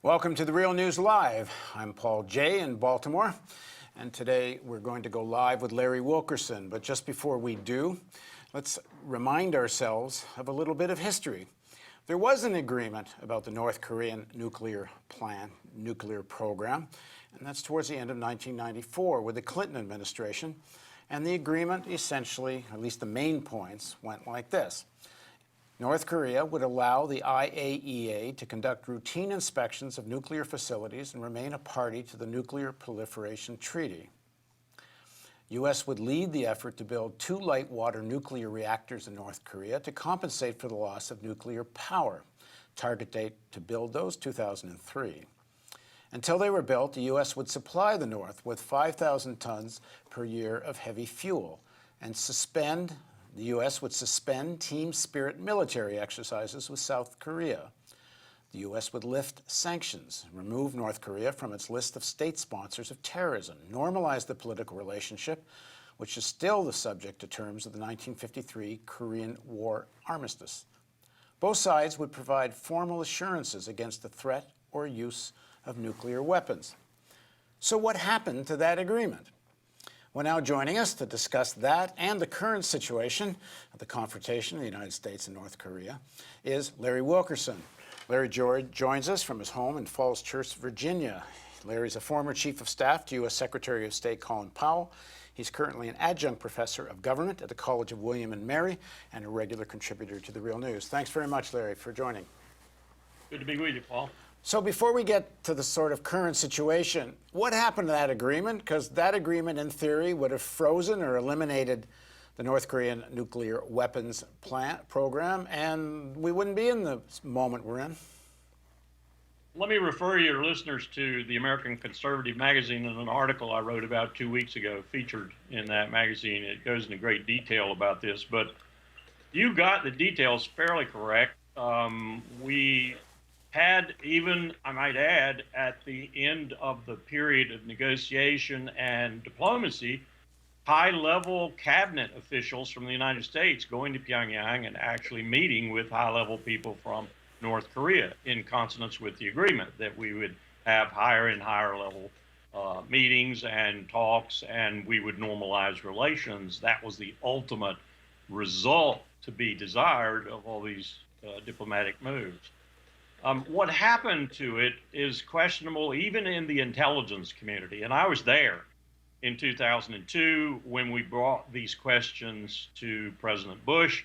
Welcome to The Real News Live. I'm Paul Jay in Baltimore, and today we're going to go live with Larry Wilkerson. But just before we do, let's remind ourselves of a little bit of history. There was an agreement about the North Korean nuclear program, and that's towards the end of 1994 with the Clinton administration. And the agreement essentially, at least the main points, went like this. North Korea would allow the IAEA to conduct routine inspections of nuclear facilities and remain a party to the Nuclear Proliferation Treaty. U.S. would lead the effort to build 2 light water nuclear reactors in North Korea to compensate for the loss of nuclear power. Target date to build those, 2003. Until they were built, the U.S. would supply the North with 5,000 tons per year of heavy fuel and the U.S. would suspend Team Spirit military exercises with South Korea. The U.S. would lift sanctions, remove North Korea from its list of state sponsors of terrorism, normalize the political relationship, which is still the subject to terms of the 1953 Korean War armistice. Both sides would provide formal assurances against the threat or use of nuclear weapons. So what happened to that agreement? Well, now joining us to discuss that and the current situation of the confrontation in the United States and North Korea is Larry Wilkerson. Larry joins us from his home in Falls Church, Virginia. Larry's a former Chief of Staff to U.S. Secretary of State Colin Powell. He's currently an adjunct professor of government at the College of William and Mary and a regular contributor to The Real News. Thanks very much, Larry, for joining. Good to be with you, Paul. So before we get to the sort of current situation, what happened to that agreement? Because that agreement, in theory, would have frozen or eliminated the North Korean nuclear weapons plant program, and we wouldn't be in the moment we're in. Let me refer your listeners to the American Conservative magazine and an article I wrote about 2 weeks ago featured in that magazine. It goes into great detail about this, but you got the details fairly correct. We had even, I might add, at the end of the period of negotiation and diplomacy, high-level cabinet officials from the United States going to Pyongyang and actually meeting with high-level people from North Korea in consonance with the agreement that we would have higher and higher level meetings and talks, and we would normalize relations. That was the ultimate result to be desired of all these diplomatic moves. What happened to it is questionable even in the intelligence community. And I was there in 2002 when we brought these questions to President Bush,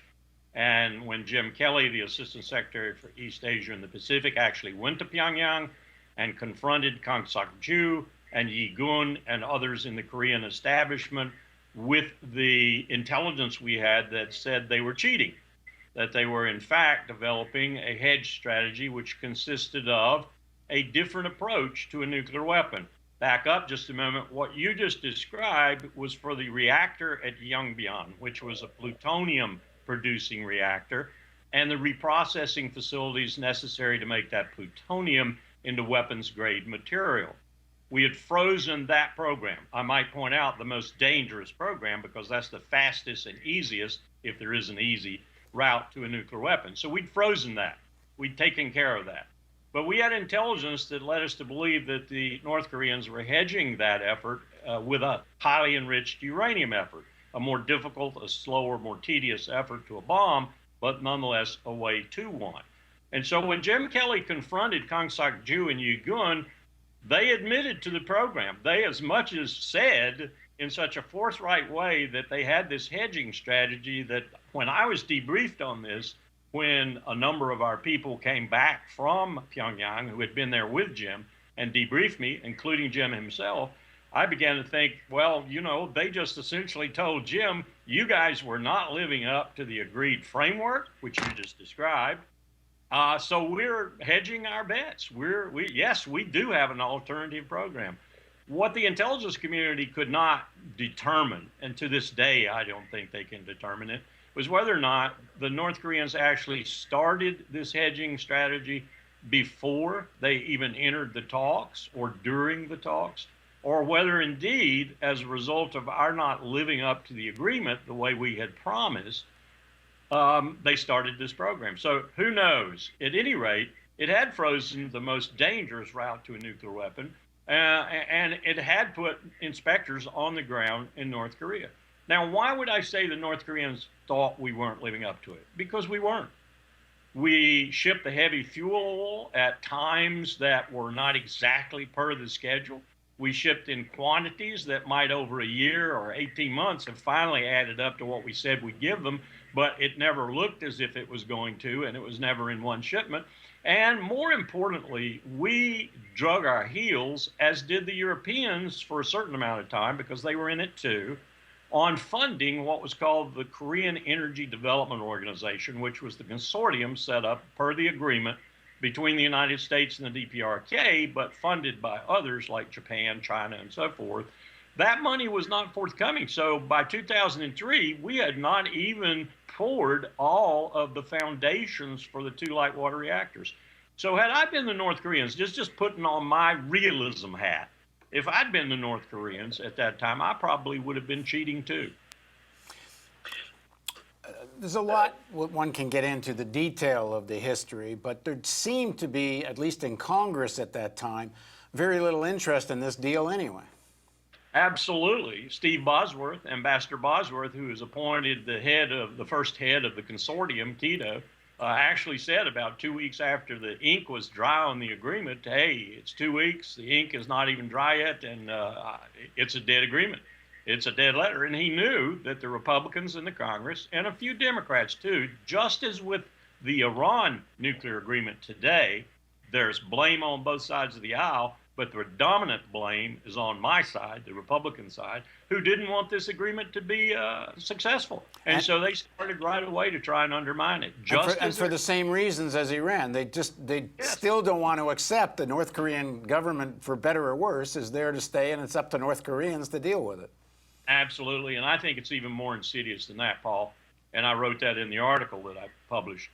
and when Jim Kelly, the Assistant Secretary for East Asia and the Pacific, actually went to Pyongyang and confronted Kang Sak-ju and Yi Gun and others in the Korean establishment with the intelligence we had that said they were cheating, that they were in fact developing a hedge strategy which consisted of a different approach to a nuclear weapon. Back up just a moment. What you just described was for the reactor at Yongbyon, which was a plutonium-producing reactor, and the reprocessing facilities necessary to make that plutonium into weapons-grade material. We had frozen that program. I might point out the most dangerous program because that's the fastest and easiest, if there is an easy, route to a nuclear weapon. So we'd frozen that. We'd taken care of that. But we had intelligence that led us to believe that the North Koreans were hedging that effort with a highly enriched uranium effort, a more difficult, a slower, more tedious effort to a bomb, but nonetheless a way to one. And so when Jim Kelly confronted Kang Sak-ju and Yi Gun, they admitted to the program. They as much as said in such a forthright way that they had this hedging strategy that when I was debriefed on this, when a number of our people came back from Pyongyang who had been there with Jim and debriefed me, including Jim himself, I began to think, well, you know, they just essentially told Jim, you guys were not living up to the agreed framework, which you just described. So we're hedging our bets. Yes, we do have an alternative program. What the intelligence community could not determine, and to this day I don't think they can determine it, was whether or not the North Koreans actually started this hedging strategy before they even entered the talks or during the talks, or whether indeed, as a result of our not living up to the agreement the way we had promised, they started this program. So who knows? At any rate, it had frozen the most dangerous route to a nuclear weapon, and it had put inspectors on the ground in North Korea. Now, why would I say the North Koreans thought we weren't living up to it? Because we weren't. We shipped the heavy fuel at times that were not exactly per the schedule. We shipped in quantities that might over a year or 18 months have finally added up to what we said we'd give them, but it never looked as if it was going to, and it was never in one shipment. And more importantly, we drug our heels, as did the Europeans for a certain amount of time, because they were in it too, on funding what was called the Korean Energy Development Organization, which was the consortium set up per the agreement between the United States and the DPRK, but funded by others like Japan, China, and so forth. That money was not forthcoming. So by 2003, we had not even poured all of the foundations for the 2 light water reactors. So had I been the North Koreans, just putting on my realism hat, if I'd been the North Koreans at that time, I probably would have been cheating too. There's a lot one can get into the detail of the history, but there seemed to be, at least in Congress at that time, very little interest in this deal anyway. Absolutely. Steve Bosworth, Ambassador Bosworth, who was appointed the first head of the consortium, Tito, actually said about 2 weeks after the ink was dry on the agreement, hey, it's 2 weeks, the ink is not even dry yet, and it's a dead agreement. It's a dead letter. And he knew that the Republicans in the Congress, and a few Democrats too, just as with the Iran nuclear agreement today, there's blame on both sides of the aisle, but the predominant blame is on my side, the Republican side, who didn't want this agreement to be successful. And so they started right away to try and undermine it. And for the same reasons as Iran. They still don't want to accept the North Korean government, for better or worse, is there to stay, and it's up to North Koreans to deal with it. Absolutely. And I think it's even more insidious than that, Paul. And I wrote that in the article that I published.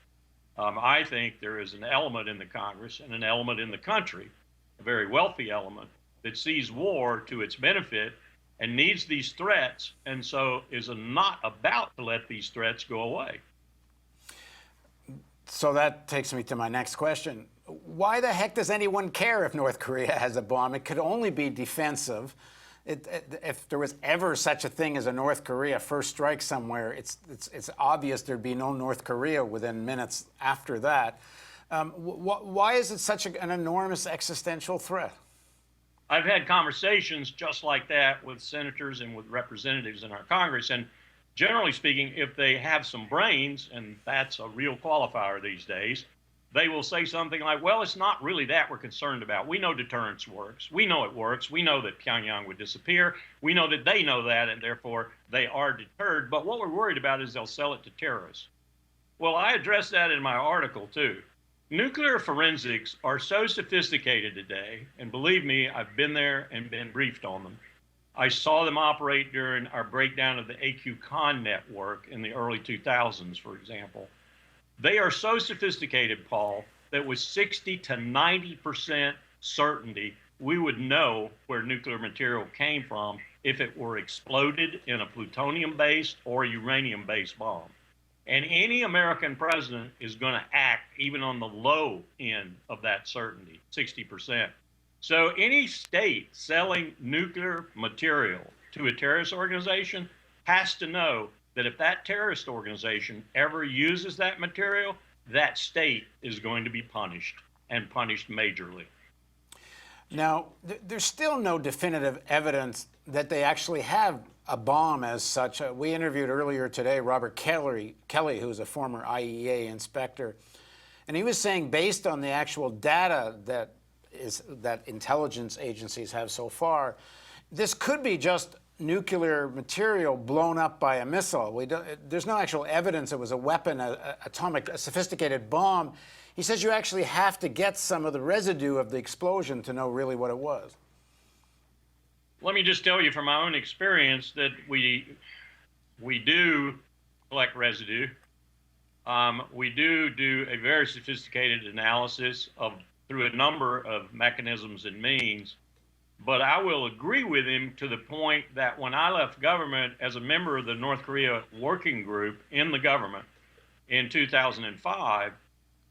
I think there is an element in the Congress and an element in the country, a very wealthy element, that sees war to its benefit and needs these threats, and so is not about to let these threats go away. So that takes me to my next question. Why the heck does anyone care if North Korea has a bomb? It could only be defensive. If there was ever such a thing as a North Korea first strike somewhere, it's obvious there'd be no North Korea within minutes after that. Why is it such an enormous existential threat? I've had conversations just like that with senators and with representatives in our Congress, and generally speaking, if they have some brains, and that's a real qualifier these days, they will say something like, well, it's not really that we're concerned about. We know deterrence works. We know it works. We know that Pyongyang would disappear. We know that they know that, and therefore they are deterred. But what we're worried about is they'll sell it to terrorists. Well, I addressed that in my article, too. Nuclear forensics are so sophisticated today, and believe me, I've been there and been briefed on them. I saw them operate during our breakdown of the AQ-CON network in the early 2000s, for example. They are so sophisticated, Paul, that with 60 to 90% certainty, we would know where nuclear material came from if it were exploded in a plutonium-based or uranium-based bomb. And any American president is going to act even on the low end of that certainty, 60%. So any state selling nuclear material to a terrorist organization has to know that if that terrorist organization ever uses that material, that state is going to be punished, and punished majorly. Now, there's still no definitive evidence that they actually have a bomb as such. We interviewed earlier today Robert Kelly, who's a former IEA inspector, and he was saying, based on the actual data that intelligence agencies have so far, this could be just nuclear material blown up by a missile. There's no actual evidence it was a weapon, a sophisticated bomb. He says you actually have to get some of the residue of the explosion to know really what it was. Let me just tell you from my own experience that we do collect residue. We do a very sophisticated analysis through a number of mechanisms and means. But I will agree with him to the point that when I left government as a member of the North Korea working group in the government in 2005,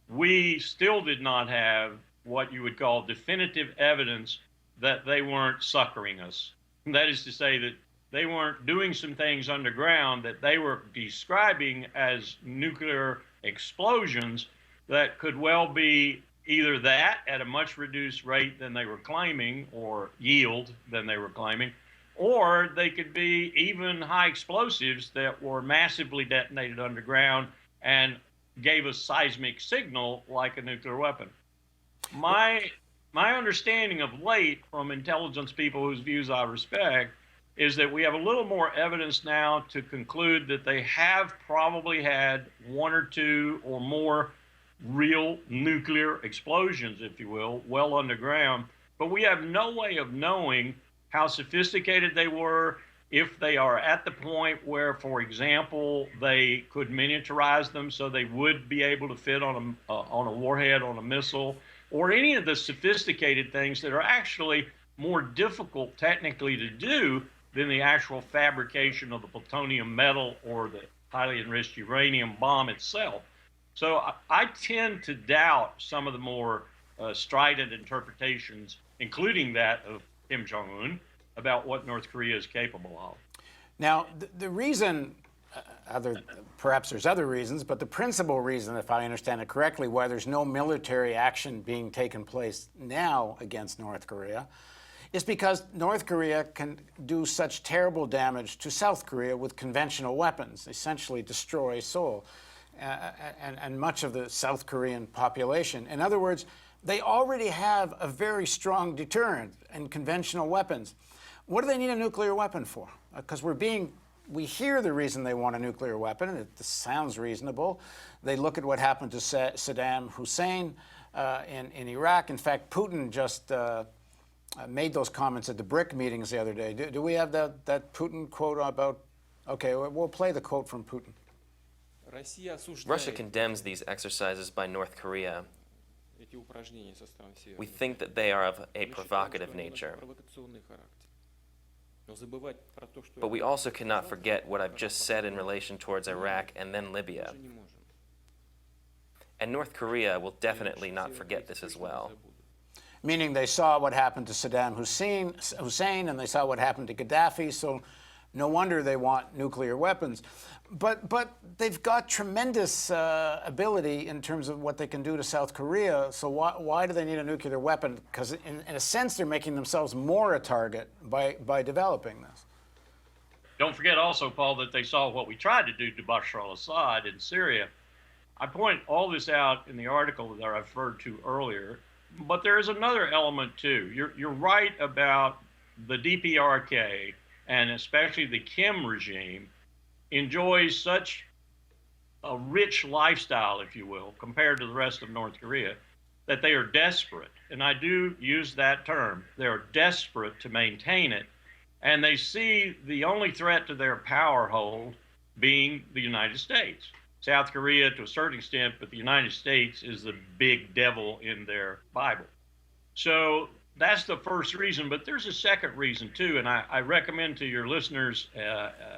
we still did not have what you would call definitive evidence that they weren't succouring us. That is to say that they weren't doing some things underground that they were describing as nuclear explosions that could well be either that at a much reduced rate than they were claiming, or yield than they were claiming, or they could be even high explosives that were massively detonated underground and gave a seismic signal like a nuclear weapon. My understanding of late from intelligence people whose views I respect is that we have a little more evidence now to conclude that they have probably had one or two or more real nuclear explosions, if you will, well underground. But we have no way of knowing how sophisticated they were, if they are at the point where, for example, they could miniaturize them so they would be able to fit on a warhead, on a missile, or any of the sophisticated things that are actually more difficult technically to do than the actual fabrication of the plutonium metal or the highly enriched uranium bomb itself. So I tend to doubt some of the more strident interpretations, including that of Kim Jong-un, about what North Korea is capable of. Now, the reason, perhaps there's other reasons, but the principal reason, if I understand it correctly, why there's no military action being taken place now against North Korea is because North Korea can do such terrible damage to South Korea with conventional weapons, essentially destroy Seoul and much of the South Korean population. In other words, they already have a very strong deterrent in conventional weapons. What do they need a nuclear weapon for? Because we hear the reason they want a nuclear weapon, and it sounds reasonable. They look at what happened to Saddam Hussein in Iraq. In fact, Putin just made those comments at the BRIC meetings the other day. Do we have that Putin quote about, okay, we'll play the quote from Putin. Russia condemns these exercises by North Korea. We think that they are of a provocative nature. But we also cannot forget what I've just said in relation towards Iraq and then Libya. And North Korea will definitely not forget this as well. Meaning they saw what happened to Saddam Hussein and they saw what happened to Gaddafi, so no wonder they want nuclear weapons. But they've got tremendous ability in terms of what they can do to South Korea, so why do they need a nuclear weapon? Because in a sense they're making themselves more a target by developing this. Don't forget also, Paul, that they saw what we tried to do to Bashar al-Assad in Syria. I point all this out in the article that I referred to earlier, but there is another element too. You're right about the DPRK, and especially the Kim regime, enjoys such a rich lifestyle, if you will, compared to the rest of North Korea, that they are desperate. And I do use that term. They're desperate to maintain it. And they see the only threat to their power hold being the United States. South Korea to a certain extent, but the United States is the big devil in their Bible. So that's the first reason, but there's a second reason too, and I recommend to your listeners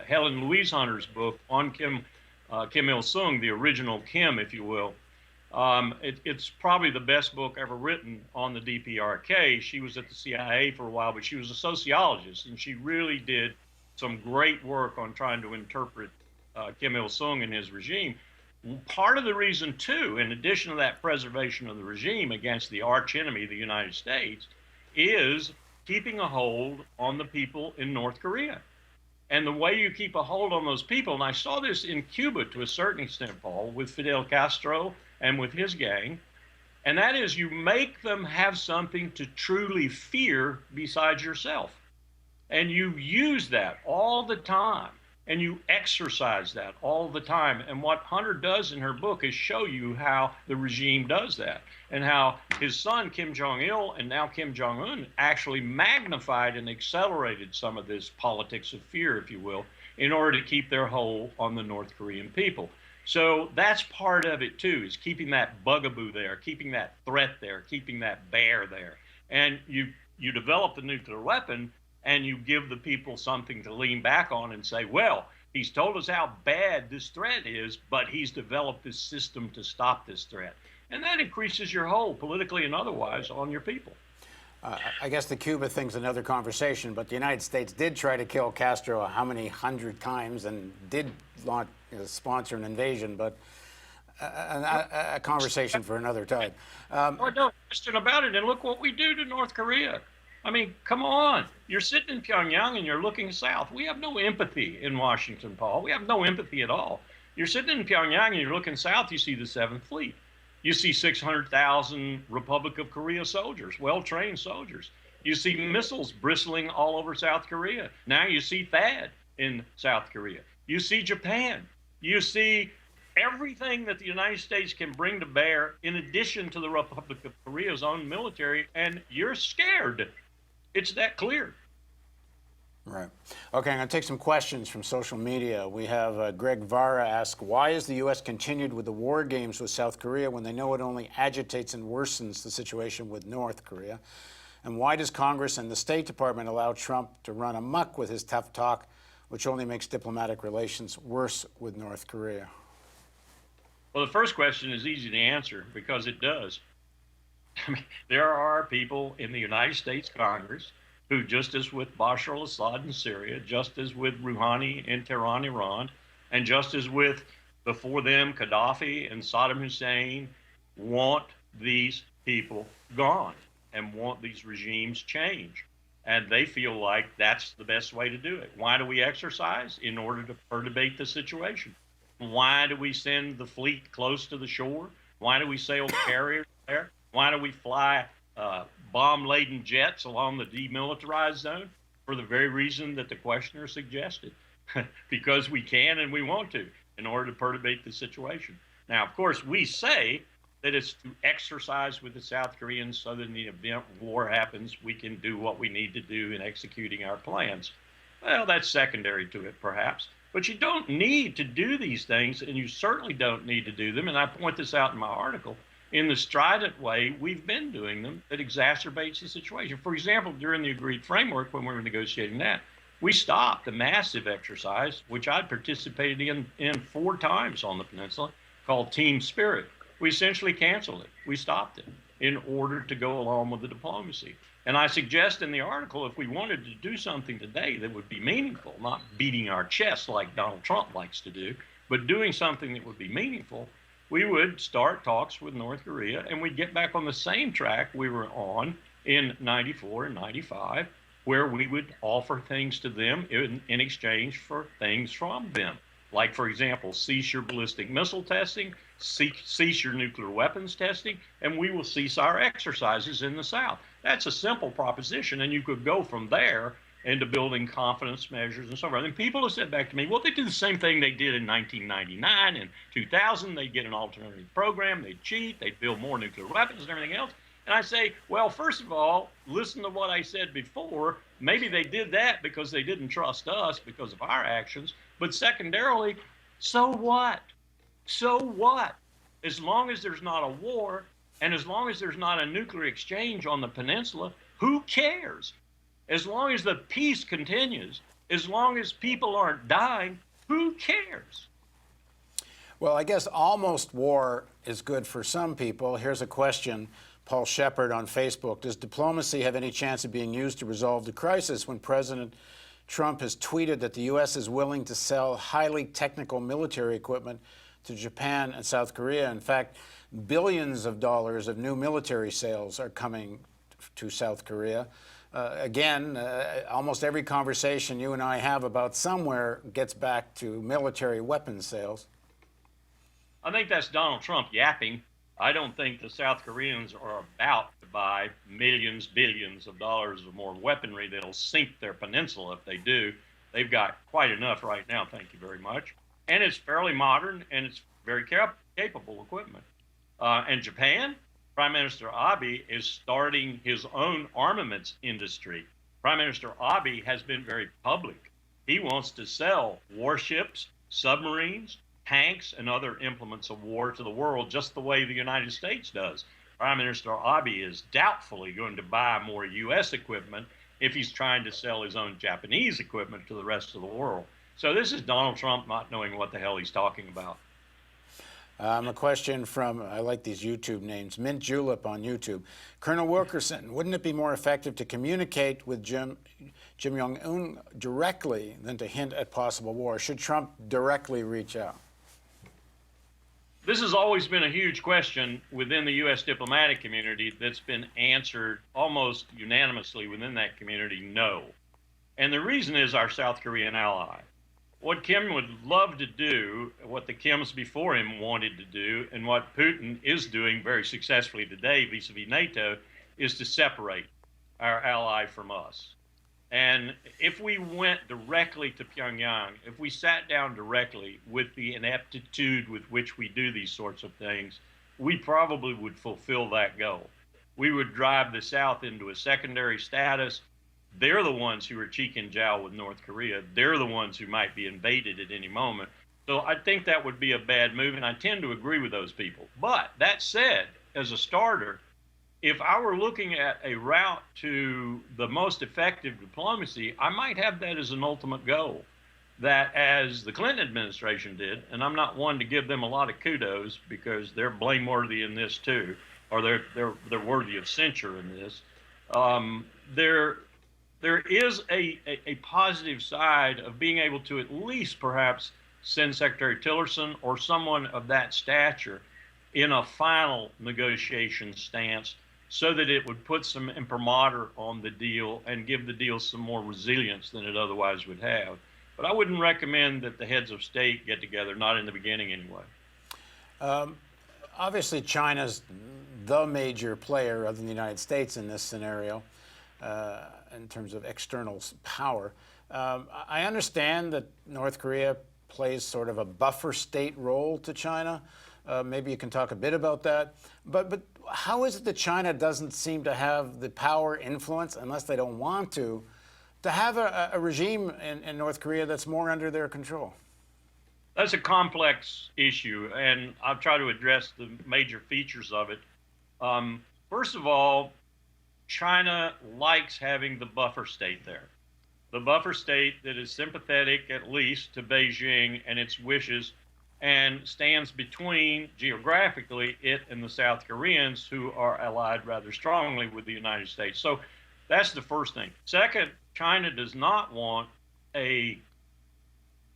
Helen Louise Hunter's book on Kim Il-sung, the original Kim, if you will. It's probably the best book ever written on the DPRK. She was at the CIA for a while, but she was a sociologist, and she really did some great work on trying to interpret Kim Il-sung and his regime. Part of the reason too, in addition to that preservation of the regime against the archenemy, the United States, is keeping a hold on the people in North Korea. And the way you keep a hold on those people, and I saw this in Cuba to a certain extent, Paul, with Fidel Castro and with his gang, and that is you make them have something to truly fear besides yourself. And you use that all the time, and you exercise that all the time. And what Hunter does in her book is show you how the regime does that, and how his son, Kim Jong-il, and now Kim Jong-un, actually magnified and accelerated some of this politics of fear, if you will, in order to keep their hold on the North Korean people. So that's part of it too, is keeping that bugaboo there, keeping that threat there, keeping that bear there. And you develop the nuclear weapon, and you give the people something to lean back on and say, well, He's told us how bad this threat is, but he's developed this system to stop this threat. And that increases your hold, politically and otherwise, on your people. I guess the Cuba thing's another conversation, but the United States did try to kill Castro how many hundred times and did launch, sponsor an invasion, but a conversation for another time. Oh, no question about it. And look what we do to North Korea. I mean, come on. You're sitting in Pyongyang and you're looking south. We have no empathy in Washington, Paul. We have no empathy at all. You're sitting in Pyongyang and you're looking south, you see the 7th Fleet. You see 600,000 Republic of Korea soldiers, well-trained soldiers. You see missiles bristling all over South Korea. Now you see THAAD in South Korea. You see Japan. You see everything that the United States can bring to bear in addition to the Republic of Korea's own military, and you're scared. It's that clear. Right. Okay, I'm going to take some questions from social media. We have Greg Vara ask, why has the U.S. continued with the war games with South Korea when they know it only agitates and worsens the situation with North Korea? And why does Congress and the State Department allow Trump to run amok with his tough talk, which only makes diplomatic relations worse with North Korea? Well, the first question is easy to answer because it does. I mean, there are people in the United States Congress who, just as with Bashar al-Assad in Syria, just as with Rouhani in Tehran, Iran, and just as with, before them, Gaddafi and Saddam Hussein, want these people gone and want these regimes changed. And they feel like that's the best way to do it. Why do we exercise? In order to perturbate the situation. Why do we send the fleet close to the shore? Why do we sail carriers there? Why do we fly bomb-laden jets along the demilitarized zone? For the very reason that the questioner suggested, because we can and we want to in order to perturbate the situation. Now, of course, we say that it's to exercise with the South Koreans so that in the event war happens, we can do what we need to do in executing our plans. Well, that's secondary to it, perhaps. But you don't need to do these things, and you certainly don't need to do them, and I point this out in my article, in the strident way we've been doing them that exacerbates the situation. For example, during the agreed framework, when we were negotiating that, we stopped a massive exercise, which I'd participated in 4 times on the peninsula, called Team Spirit. We essentially canceled it. We stopped it in order to go along with the diplomacy. And I suggest in the article, if we wanted to do something today that would be meaningful, not beating our chest like Donald Trump likes to do, but doing something that would be meaningful, we would start talks with North Korea and we'd get back on the same track we were on in 94 and 95, where we would offer things to them in exchange for things from them. Like, for example, cease your ballistic missile testing, cease your nuclear weapons testing, and we will cease our exercises in the South. That's a simple proposition, and you could go from there into building confidence measures and so forth. And people have said back to me, well, they do the same thing they did in 1999 and 2000. They'd get an alternative program, they'd cheat, they'd build more nuclear weapons and everything else. And I say, well, first of all, listen to what I said before. Maybe they did that because they didn't trust us because of our actions. But secondarily, so what? So what? As long as there's not a war and as long as there's not a nuclear exchange on the peninsula, who cares? As long as the peace continues, as long as people aren't dying, who cares? Well, I guess almost war is good for some people. Here's a question. Paul Shepard on Facebook. Does diplomacy have any chance of being used to resolve the crisis when President Trump has tweeted that the U.S. is willing to sell highly technical military equipment to Japan and South Korea? In fact, billions of dollars of new military sales are coming to South Korea. Almost every conversation you and I have about somewhere gets back to military weapons sales. I think that's Donald Trump yapping. I don't think the South Koreans are about to buy millions, billions of dollars of more weaponry that'll sink their peninsula if they do. They've got quite enough right now, thank you very much. And it's fairly modern and it's very capable equipment. And Japan, Prime Minister Abe is starting his own armaments industry. Prime Minister Abe has been very public. He wants to sell warships, submarines, tanks, and other implements of war to the world just the way the United States does. Prime Minister Abe is doubtfully going to buy more U.S. equipment if he's trying to sell his own Japanese equipment to the rest of the world. So this is Donald Trump not knowing what the hell he's talking about. A question from, I like these YouTube names, Mint Julep on YouTube. Colonel Wilkerson, wouldn't it be more effective to communicate with Jim Junghoon directly than to hint at possible war? Should Trump directly reach out? This has always been a huge question within the U.S. diplomatic community that's been answered almost unanimously within that community, no. And the reason is our South Korean ally. What Kim would love to do, what the Kims before him wanted to do, and what Putin is doing very successfully today vis-a-vis NATO, is to separate our ally from us. And if we went directly to Pyongyang, if we sat down directly with the ineptitude with which we do these sorts of things, we probably would fulfill that goal. We would drive the South into a secondary status. They're the ones who are cheek and jowl with North Korea. They're the ones who might be invaded at any moment. So I think that would be a bad move, and I tend to agree with those people. But that said, as a starter, if I were looking at a route to the most effective diplomacy, I might have that as an ultimate goal. That, as the Clinton administration did, and I'm not one to give them a lot of kudos because they're blameworthy in this too, or they're worthy of censure in this. There is a positive side of being able to at least perhaps send Secretary Tillerson or someone of that stature in a final negotiation stance so that it would put some imprimatur on the deal and give the deal some more resilience than it otherwise would have. But I wouldn't recommend that the heads of state get together, not in the beginning anyway. Obviously, China's the major player other than the United States in this scenario. In terms of external power. I understand that North Korea plays sort of a buffer state role to China. Maybe you can talk a bit about that. But how is it that China doesn't seem to have the power, influence, unless they don't want to have a regime in North Korea that's more under their control? That's a complex issue, and I'll try to address the major features of it. First of all, China likes having the buffer state there. The buffer state that is sympathetic, at least, to Beijing and its wishes, and stands between, geographically, it and the South Koreans, who are allied rather strongly with the United States. So that's the first thing. Second, China does not want a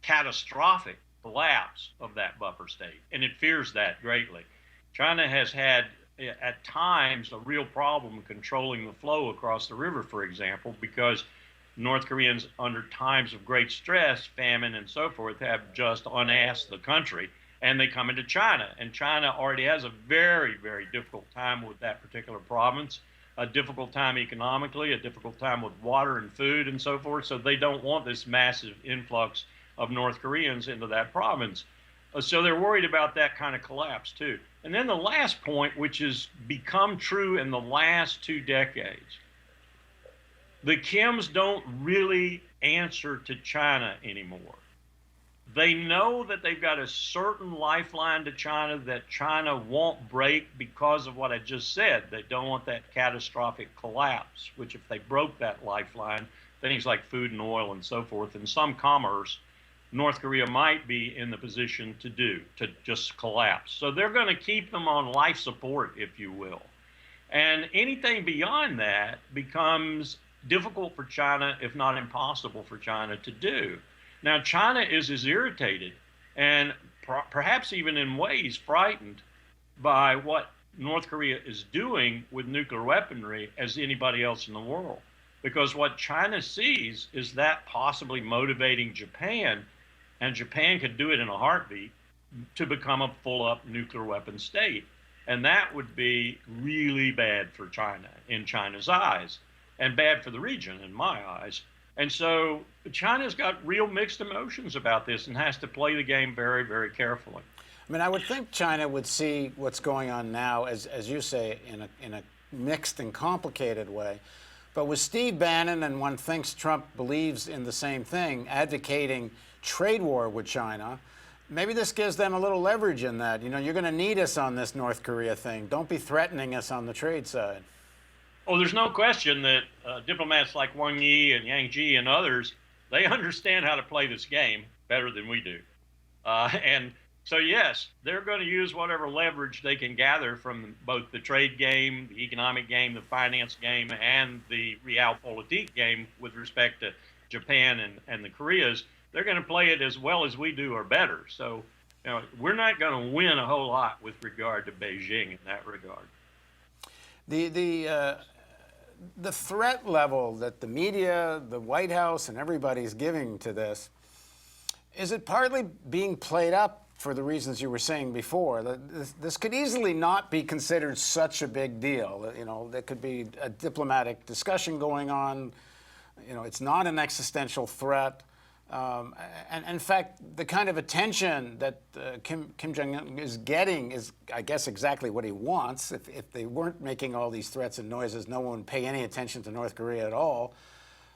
catastrophic collapse of that buffer state, and it fears that greatly. China has had at times a real problem controlling the flow across the river, for example, because North Koreans, under times of great stress, famine, and so forth, have just unasked the country, and they come into China. And China already has a very, very difficult time with that particular province, a difficult time economically, a difficult time with water and food and so forth. So they don't want this massive influx of North Koreans into that province. So they're worried about that kind of collapse, too. And then the last point, which has become true in the last 2 decades, the Kims don't really answer to China anymore. They know that they've got a certain lifeline to China that China won't break because of what I just said. They don't want that catastrophic collapse, which if they broke that lifeline, things like food and oil and so forth, and some commerce, North Korea might be in the position to just collapse. So they're going to keep them on life support, if you will. And anything beyond that becomes difficult for China, if not impossible for China to do. Now, China is as irritated and perhaps even in ways frightened by what North Korea is doing with nuclear weaponry as anybody else in the world. Because what China sees is that possibly motivating Japan, and Japan could do it in a heartbeat, to become a full-up nuclear weapon state. And that would be really bad for China in China's eyes, and bad for the region in my eyes. And so China's got real mixed emotions about this and has to play the game very, very carefully. I mean, I would think China would see what's going on now, as you say, in a mixed and complicated way. But with Steve Bannon, and one thinks Trump believes in the same thing, advocating trade war with China, maybe this gives them a little leverage in that. You know, you're going to need us on this North Korea thing. Don't be threatening us on the trade side. Oh, there's no question that diplomats like Wang Yi and Yang Jie and others They understand how to play this game better than we do. And so, yes, they're going to use whatever leverage they can gather from both the trade game, the economic game, the finance game, and the realpolitik game with respect to Japan and the Koreas. They're going to play it as well as we do or better. So, we're not going to win a whole lot with regard to Beijing in that regard. The threat level that the media, the White House, and everybody's giving to this, is it partly being played up for the reasons you were saying before? That this could easily not be considered such a big deal. There could be a diplomatic discussion going on. It's not an existential threat. And in fact, the kind of attention that Kim Jong-un is getting is, I guess, exactly what he wants. If they weren't making all these threats and noises, no one would pay any attention to North Korea at all.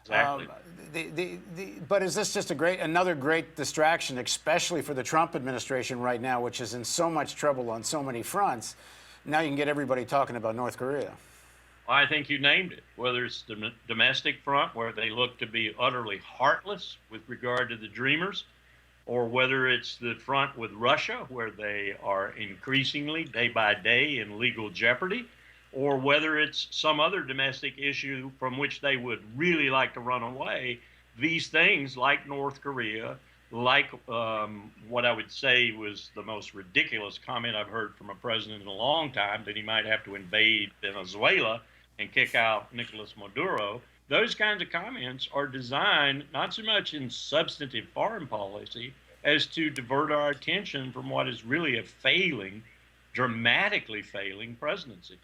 Exactly. But is this just another great distraction, especially for the Trump administration right now, which is in so much trouble on so many fronts? Now you can get everybody talking about North Korea. I think you named it, whether it's the domestic front, where they look to be utterly heartless with regard to the Dreamers, or whether it's the front with Russia, where they are increasingly, day by day, in legal jeopardy, or whether it's some other domestic issue from which they would really like to run away. These things, like North Korea, like what I would say was the most ridiculous comment I've heard from a president in a long time, that he might have to invade Venezuela and kick out Nicolas Maduro. Those kinds of comments are designed not so much in substantive foreign policy as to divert our attention from what is really a failing, dramatically failing presidency.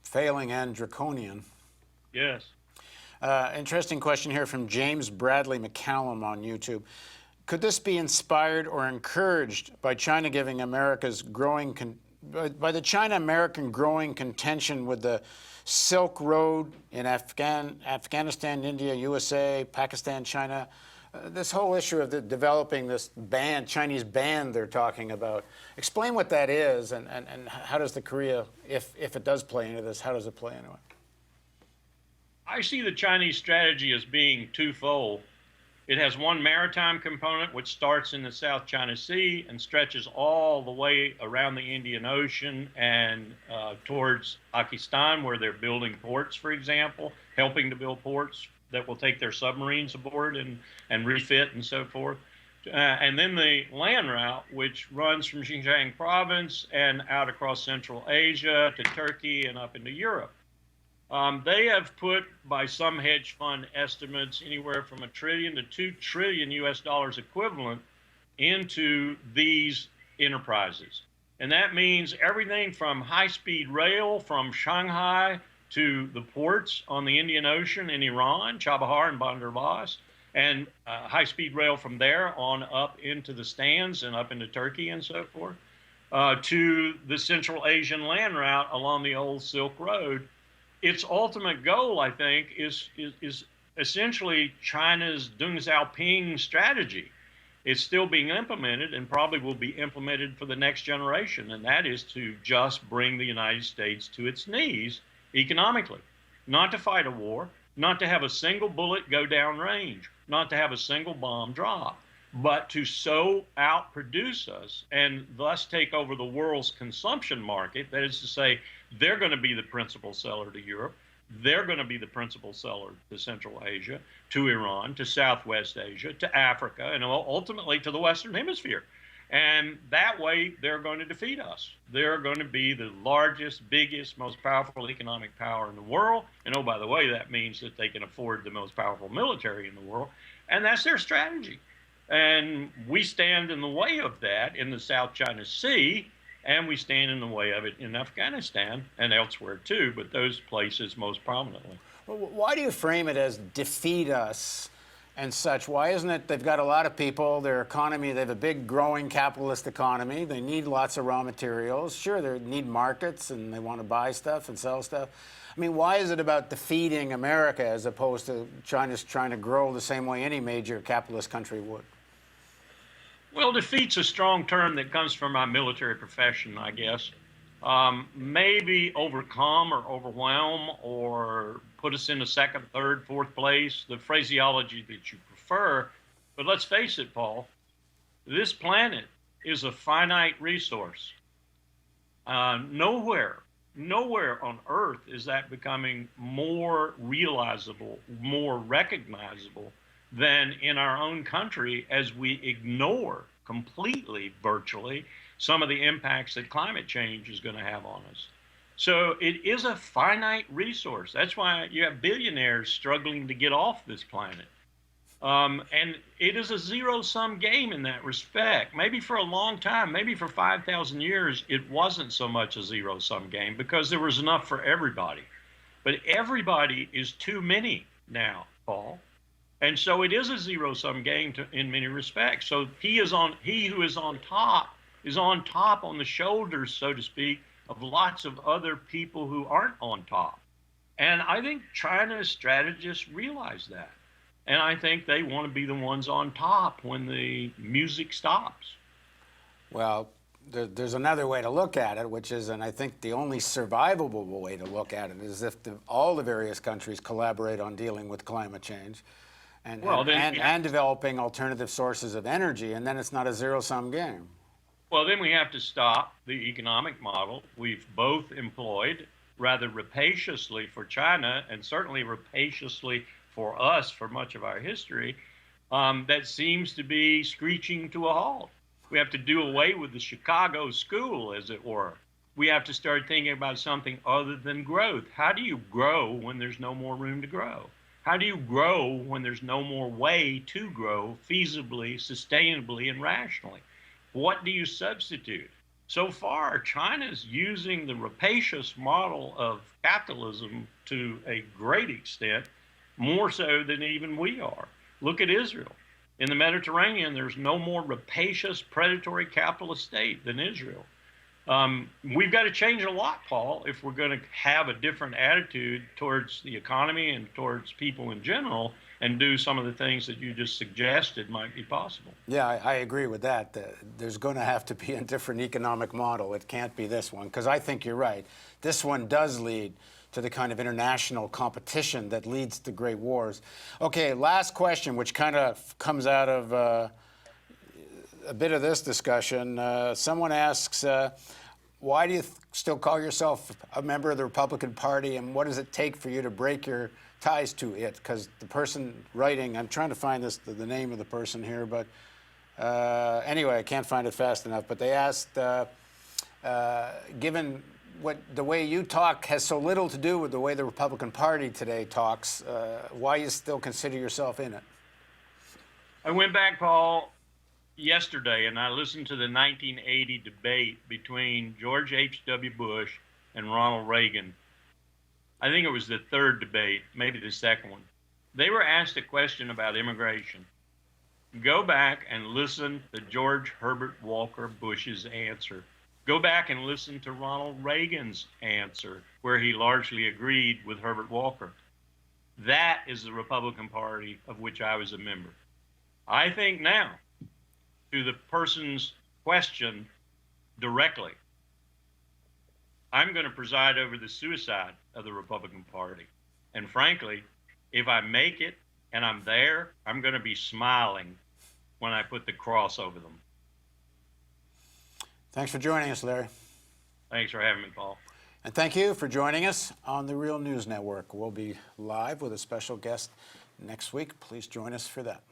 Failing and draconian. Yes. Interesting question here from James Bradley McCallum on YouTube. Could this be inspired or encouraged by China giving America's by the China-American growing contention with the Silk Road in Afghanistan, India, USA, Pakistan, China? This whole issue of developing this Chinese band they're talking about. Explain what that is, and how does the Korea, if it does play into this, how does it play into it? I see the Chinese strategy as being twofold. It has one maritime component, which starts in the South China Sea and stretches all the way around the Indian Ocean and towards Pakistan, where they're building ports, for example, helping to build ports that will take their submarines aboard and refit and so forth. And then the land route, which runs from Xinjiang province and out across Central Asia to Turkey and up into Europe. They have put, by some hedge fund estimates, anywhere from $1 trillion to $2 trillion US equivalent into these enterprises. And that means everything from high-speed rail from Shanghai to the ports on the Indian Ocean in Iran, Chabahar and Bandar Abbas, and high-speed rail from there on up into the Stans and up into Turkey and so forth, to the Central Asian land route along the old Silk Road. Its ultimate goal, I think, is essentially China's Deng Xiaoping strategy. It's still being implemented and probably will be implemented for the next generation, and that is to just bring the United States to its knees economically, not to fight a war, not to have a single bullet go down range, not to have a single bomb drop, but to so outproduce us and thus take over the world's consumption market. That is to say, they're going to be the principal seller to Europe. They're going to be the principal seller to Central Asia, to Iran, to Southwest Asia, to Africa, and ultimately to the Western Hemisphere. And that way, they're going to defeat us. They're going to be the largest, biggest, most powerful economic power in the world. And oh, by the way, that means that they can afford the most powerful military in the world. And that's their strategy. And we stand in the way of that in the South China Sea, and we stand in the way of it in Afghanistan and elsewhere too, but those places most prominently. Well, why do you frame it as defeat us and such? Why isn't it they've got a lot of people, their economy, they have a big growing capitalist economy, they need lots of raw materials. Sure, they need markets and they want to buy stuff and sell stuff. I mean, why is it about defeating America as opposed to China's trying to grow the same way any major capitalist country would? Well, defeat's a strong term that comes from my military profession, I guess. Maybe overcome or overwhelm or put us in a second, third, fourth place, the phraseology that you prefer. But let's face it, Paul, this planet is a finite resource. Nowhere on Earth is that becoming more realizable, more recognizable than in our own country as we ignore completely, virtually, some of the impacts that climate change is going to have on us. So it is a finite resource. That's why you have billionaires struggling to get off this planet. And it is a zero-sum game in that respect. Maybe for a long time, maybe for 5,000 years, it wasn't so much a zero-sum game because there was enough for everybody. But everybody is too many now, Paul. And so it is a zero-sum game in many respects. So he who is on top on the shoulders, so to speak, of lots of other people who aren't on top. And I think China's strategists realize that. And I think they want to be the ones on top when the music stops. Well, there's another way to look at it, which is, and I think the only survivable way to look at it is if all the various countries collaborate on dealing with climate change and developing alternative sources of energy, and then it's not a zero-sum game. Well, then we have to stop the economic model we've both employed rather rapaciously for China and certainly rapaciously for us for much of our history, that seems to be screeching to a halt. We have to do away with the Chicago school, as it were. We have to start thinking about something other than growth. How do you grow when there's no more room to grow? How do you grow when there's no more way to grow feasibly, sustainably, and rationally? What do you substitute? So far, China's using the rapacious model of capitalism to a great extent, more so than even we are. Look at Israel. In the Mediterranean, there's no more rapacious, predatory capitalist state than Israel. We've got to change a lot, Paul, if we're going to have a different attitude towards the economy and towards people in general and do some of the things that you just suggested might be possible. Yeah, I agree with that. There's going to have to be a different economic model. It can't be this one, because I think you're right. This one does lead to the kind of international competition that leads to great wars. Okay, last question, which kind of comes out of a bit of this discussion. Someone asks, why do you still call yourself a member of the Republican Party, and what does it take for you to break your ties to it? Because the person writing, I'm trying to find the name of the person here, but anyway, I can't find it fast enough. But they asked, given the way you talk has so little to do with the way the Republican Party today talks, why you still consider yourself in it? I went back, Paul, yesterday, and I listened to the 1980 debate between George H.W. Bush and Ronald Reagan. I think it was the third debate, maybe the second one. They were asked a question about immigration. Go back and listen to George Herbert Walker Bush's answer. Go back and listen to Ronald Reagan's answer, where he largely agreed with Herbert Walker. That is the Republican Party of which I was a member. I think now, to the person's question directly, I'm going to preside over the suicide of the Republican Party. And frankly, if I make it and I'm there, I'm going to be smiling when I put the cross over them. Thanks for joining us, Larry. Thanks for having me, Paul. And thank you for joining us on the Real News Network. We'll be live with a special guest next week. Please join us for that.